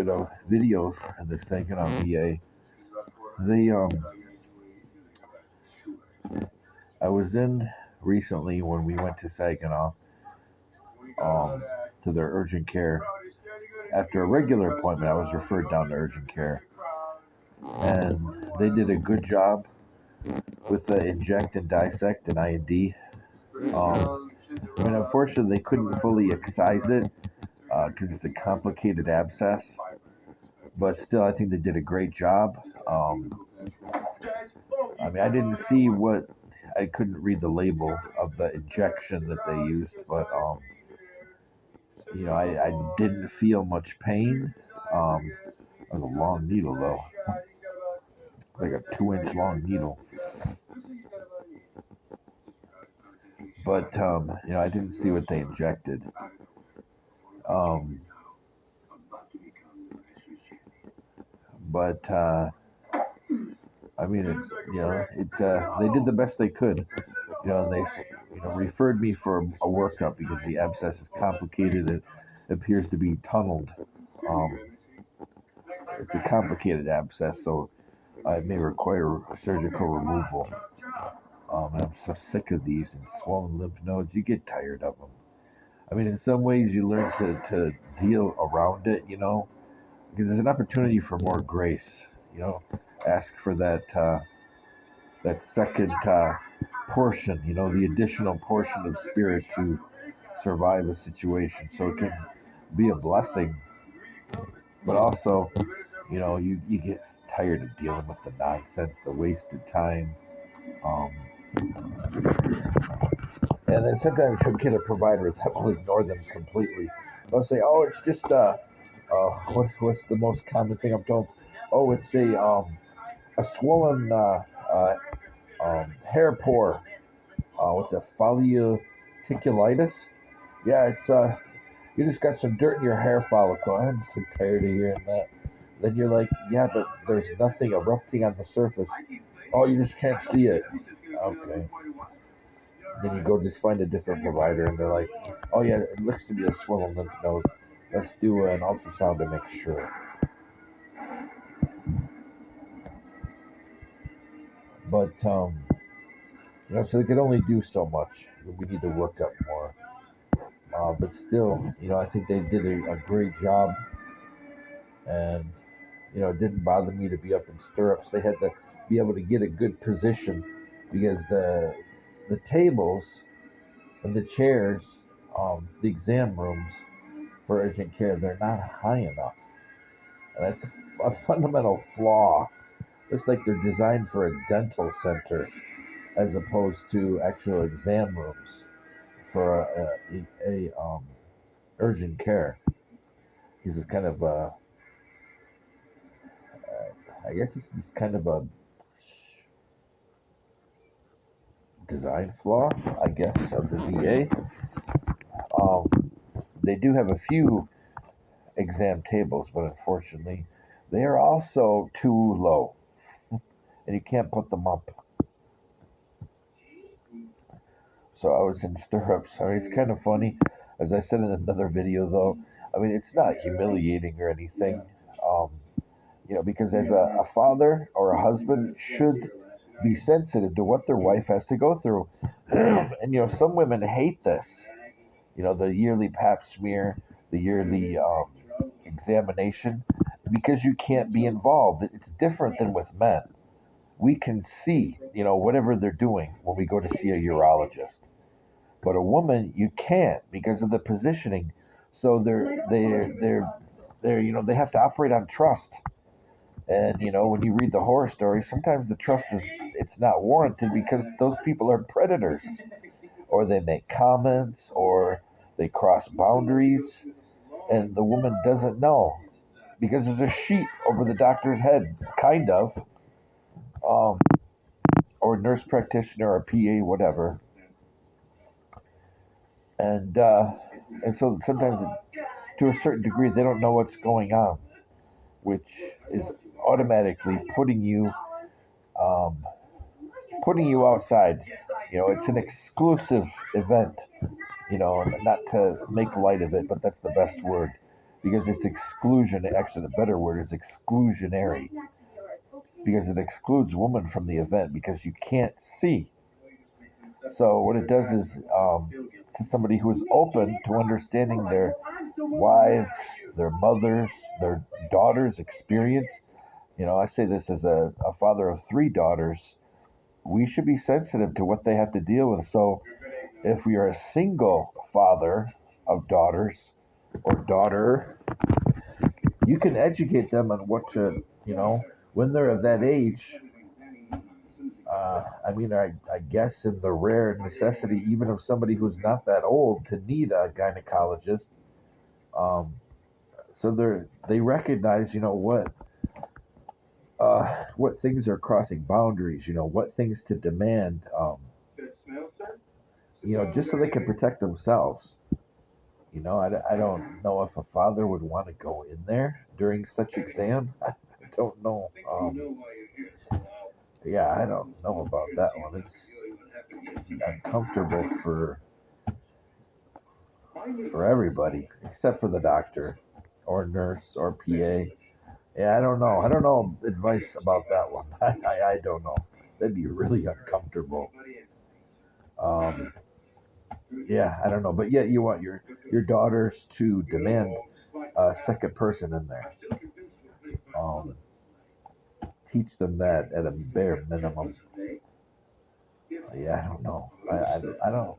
at a video in the Saginaw VA. They I was in recently when we went to Saginaw to their urgent care. After a regular appointment, I was referred down to urgent care, and they did a good job with the inject and dissect and IND. Unfortunately, they couldn't fully excise it because it's a complicated abscess, but still, I think they did a great job. I didn't see I couldn't read the label of the injection that they used, but I didn't feel much pain. It was a long needle though, like a 2-inch long needle. But I didn't see what they injected. Um, but they did the best they could. And they referred me for a workup because the abscess is complicated. It appears to be tunneled. Um, it's a complicated abscess, so it may require surgical removal. And I'm so sick of these and swollen lymph nodes. You get tired of them. In some ways, you learn to deal around it, because there's an opportunity for more grace. Ask for that second portion, the additional portion of spirit to survive a situation, so it can be a blessing. But also, you get tired of dealing with the nonsense, the wasted time. Um, and then sometimes you'll get a provider that will ignore them completely. They'll say, "Oh, it's just what's the most common thing I'm told? Oh, it's a swollen hair pore. What's a folliculitis? Yeah, it's you just got some dirt in your hair follicle." I'm so tired of hearing that. Then you're like, "Yeah, but there's nothing erupting on the surface." "Oh, you just can't see it." Okay. Then you go just find a different provider, and they're like, "Oh yeah, it looks to be a swollen lymph node. Let's do an ultrasound to make sure." But so they could only do so much. We need to work up more. But still, I think they did a great job, and it didn't bother me to be up in stirrups. They had to be able to get a good position because the tables and the chairs, the exam rooms for urgent care, they're not high enough. And that's a fundamental flaw. It's like they're designed for a dental center as opposed to actual exam rooms for a urgent care. This is kind of I guess this is kind of a design flaw, I guess, of the VA. They do have a few exam tables, but unfortunately, they are also too low, and you can't put them up. So I was in stirrups. It's kind of funny. As I said in another video, though, it's not humiliating or anything. Because as a father or a husband should be sensitive to what their wife has to go through. And some women hate this. The yearly pap smear, the yearly examination, because you can't be involved. It's different than with men. We can see, whatever they're doing when we go to see a urologist. But a woman, you can't because of the positioning. So they have to operate on trust. And when you read the horror stories, sometimes the trust it's not warranted because those people are predators, or they make comments, or they cross boundaries, and the woman doesn't know because there's a sheet over the doctor's head, kind of, or nurse practitioner or PA, whatever, and so sometimes, to a certain degree, they don't know what's going on, which is automatically putting you outside. It's an exclusive event. Not to make light of it, but that's the best word. because it's exclusion. Actually, the better word is exclusionary, because it excludes women from the event because you can't see. So what it does is, to somebody who is open to understanding their wives, their mothers, their daughters' experience. I say this as a father of 3 daughters. We should be sensitive to what they have to deal with. So if we are a single father of daughters or daughter, you can educate them on what to, when they're of that age. I guess in the rare necessity, even of somebody who's not that old, to need a gynecologist. Um, so they recognize, what things are crossing boundaries, what things to demand, just so they can protect themselves. I don't know if a father would want to go in there during such exam. I don't know. Yeah, I don't know about that one. It's uncomfortable for everybody except for the doctor or nurse or PA. Yeah, I don't know. I don't know advice about that one. I don't know. That'd be really uncomfortable. Um, yeah, I don't know. But yet you want your daughters to demand a second person in there. Um, Teach them that at a bare minimum. Yeah, I don't know. I don't.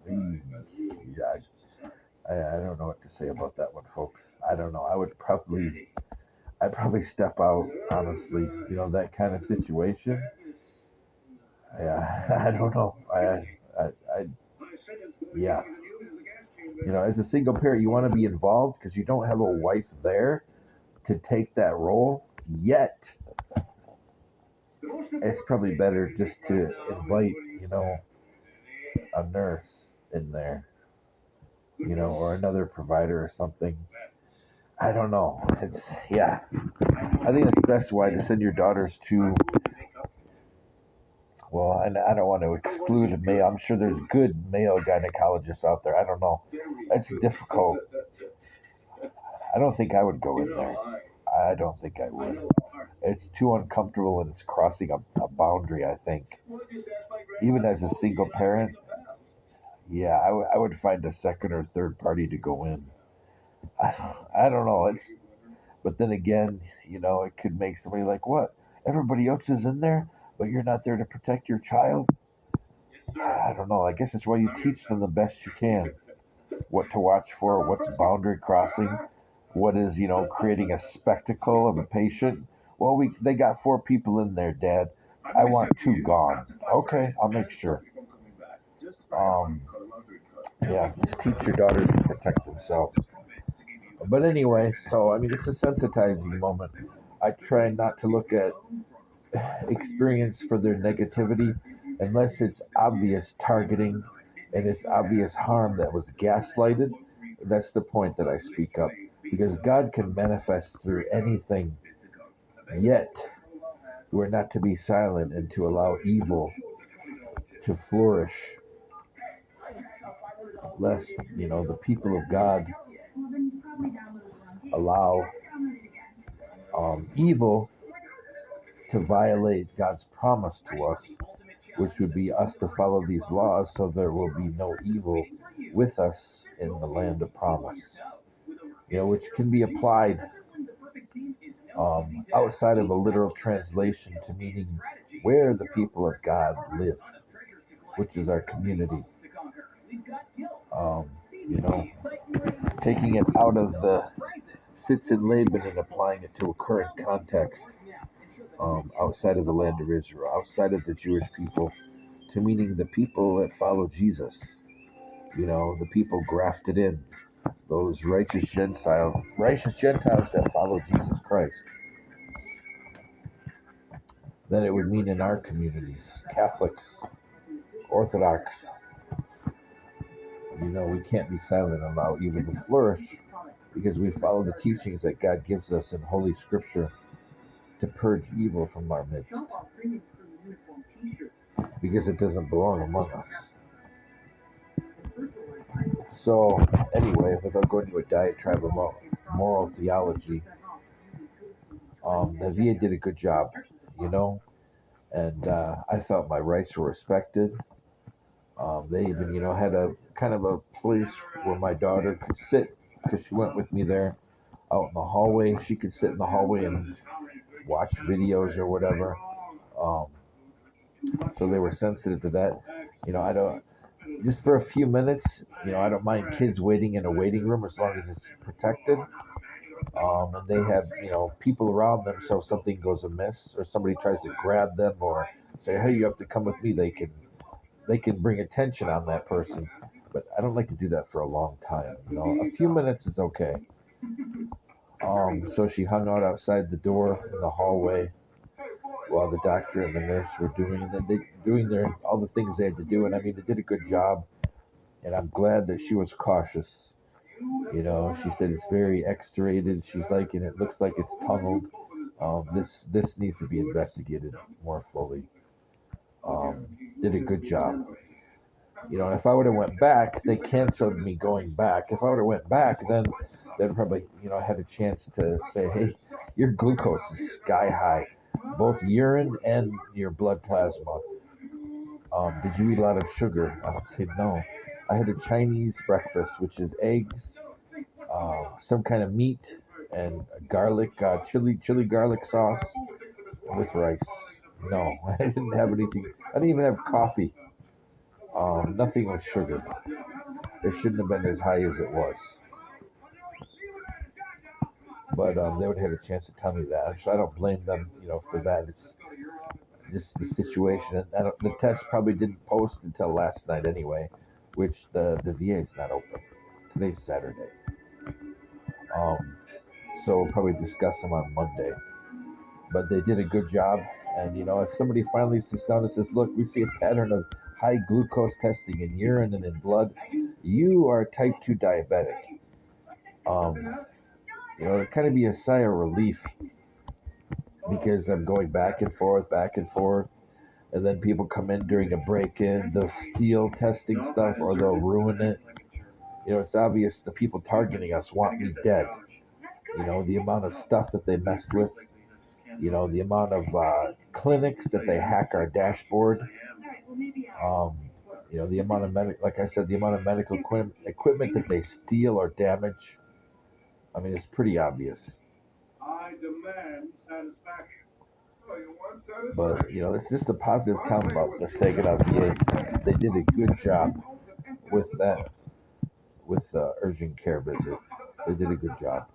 Yeah, I don't know what to say about that one, folks. I don't know. I'd probably step out, honestly. That kind of situation. Yeah, I don't know. Yeah. As a single parent, you want to be involved because you don't have a wife there to take that role yet. It's probably better just to invite, a nurse in there, or another provider or something. I don't know. Yeah. I think it's best why to send your daughters to, well, and I don't want to exclude male. I'm sure there's good male gynecologists out there. I don't know. It's difficult. I don't think I would go in there. I don't think I would. It's too uncomfortable and it's crossing a boundary, I think. Even as a single parent, yeah, I would find a second or third party to go in. I don't know. But then again, it could make somebody like, what? Everybody else is in there, but you're not there to protect your child? I don't know. I guess it's why you teach them the best you can. What to watch for, what's boundary crossing, what is, creating a spectacle of a patient. Well, they got 4 people in there, Dad. I want 2 gone. Okay, I'll make sure. Um, yeah, just teach your daughters to protect themselves. But anyway, so it's a sensitizing moment. I try not to look at experience for their negativity unless it's obvious targeting and it's obvious harm that was gaslighted. That's the point that I speak up, because God can manifest through anything, yet we're not to be silent and to allow evil to flourish, lest the people of God allow evil to violate God's promise to us, which would be us to follow these laws so there will be no evil with us in the land of promise, which can be applied outside of a literal translation to meaning where the people of God live, which is our community. Um, you know, Taking it out of the sits in Laban and applying it to a current context, outside of the land of Israel, outside of the Jewish people, to meaning the people that follow Jesus. The people grafted in, those righteous Gentiles that follow Jesus Christ. Then it would mean in our communities, Catholics, Orthodox, we can't be silent and allow evil to flourish because we follow the teachings that God gives us in Holy Scripture to purge evil from our midst, because it doesn't belong among us. So, anyway, without going to a diatribe about moral theology. The VA did a good job, you know, and I felt my rights were respected. They even, had a kind of a place where my daughter could sit because she went with me there out in the hallway. She could sit in the hallway and watch videos or whatever. Um, so they were sensitive to that. I don't just for a few minutes. I don't mind kids waiting in a waiting room as long as it's protected. And they have people around them, so if something goes amiss or somebody tries to grab them or say, "Hey, you have to come with me," they can bring attention on that person. But I don't like to do that for a long time. A few minutes is okay. So she hung out outside the door in the hallway while the doctor and the nurse were doing their all the things they had to do. And I mean, they did a good job. And I'm glad that she was cautious. She said it's very X-rated. She's like, and it looks like it's tunneled. This needs to be investigated more fully. Did a good job. And if I would have went back, they canceled me going back. If I would have went back, then they'd probably, had a chance to say, hey, your glucose is sky high, both urine and your blood plasma. Did you eat a lot of sugar? I would say no. I had a Chinese breakfast, which is eggs, some kind of meat, and garlic, chili garlic sauce with rice. No, I didn't have anything. I didn't even have coffee. Nothing with sugar. It shouldn't have been as high as it was. But they would have had a chance to tell me that. So I don't blame them, for that. It's just the situation. And the test probably didn't post until last night anyway, which the VA is not open. Today's Saturday. So we'll probably discuss them on Monday. But they did a good job. And, if somebody finally sits down and says, look, we see a pattern of high glucose testing in urine and in blood, you are type 2 diabetic. It'd kind of be a sigh of relief because I'm going back and forth, and then people come in during a break-in, they'll steal testing stuff or they'll ruin it. It's obvious the people targeting us want me dead. The amount of stuff that they messed with, the amount of clinics that they hack our dashboard, the amount of like I said, the amount of medical equipment that they steal or damage. I mean, it's pretty obvious. I demand satisfaction. But it's just a positive comment about the Saginaw VA. They did a good job with that, with the urgent care visit. They did a good job.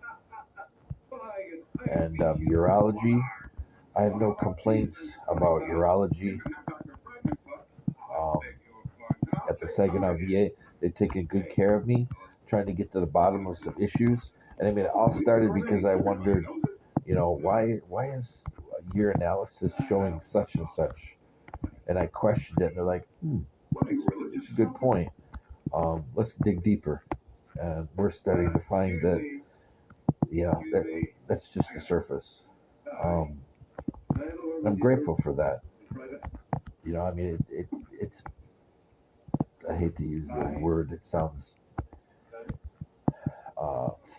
And urology, I have no complaints about urology. Um, at the Saginaw VA, they've taken good care of me, trying to get to the bottom of some issues. And I mean, it all started because I wondered, why is your analysis showing such and such? And I questioned it, and they're like, it's a good point. Let's dig deeper. And we're starting to find that, that's just the surface. Um, I'm grateful for that. I mean, it's, I hate to use the word, it sounds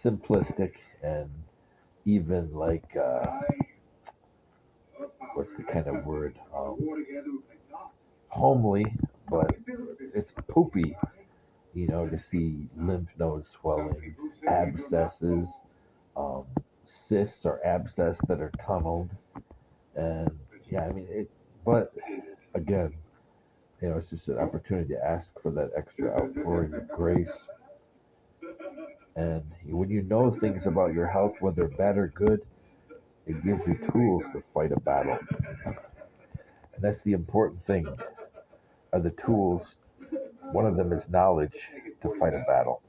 simplistic and even like, what's the kind of word? Homely, but it's poopy, to see lymph node swelling, abscesses, cysts or abscess that are tunneled. And yeah, I mean, but again, it's just an opportunity to ask for that extra outpouring of grace. And when you know things about your health, whether bad or good, it gives you tools to fight a battle. And that's the important thing, are the tools. One of them is knowledge to fight a battle.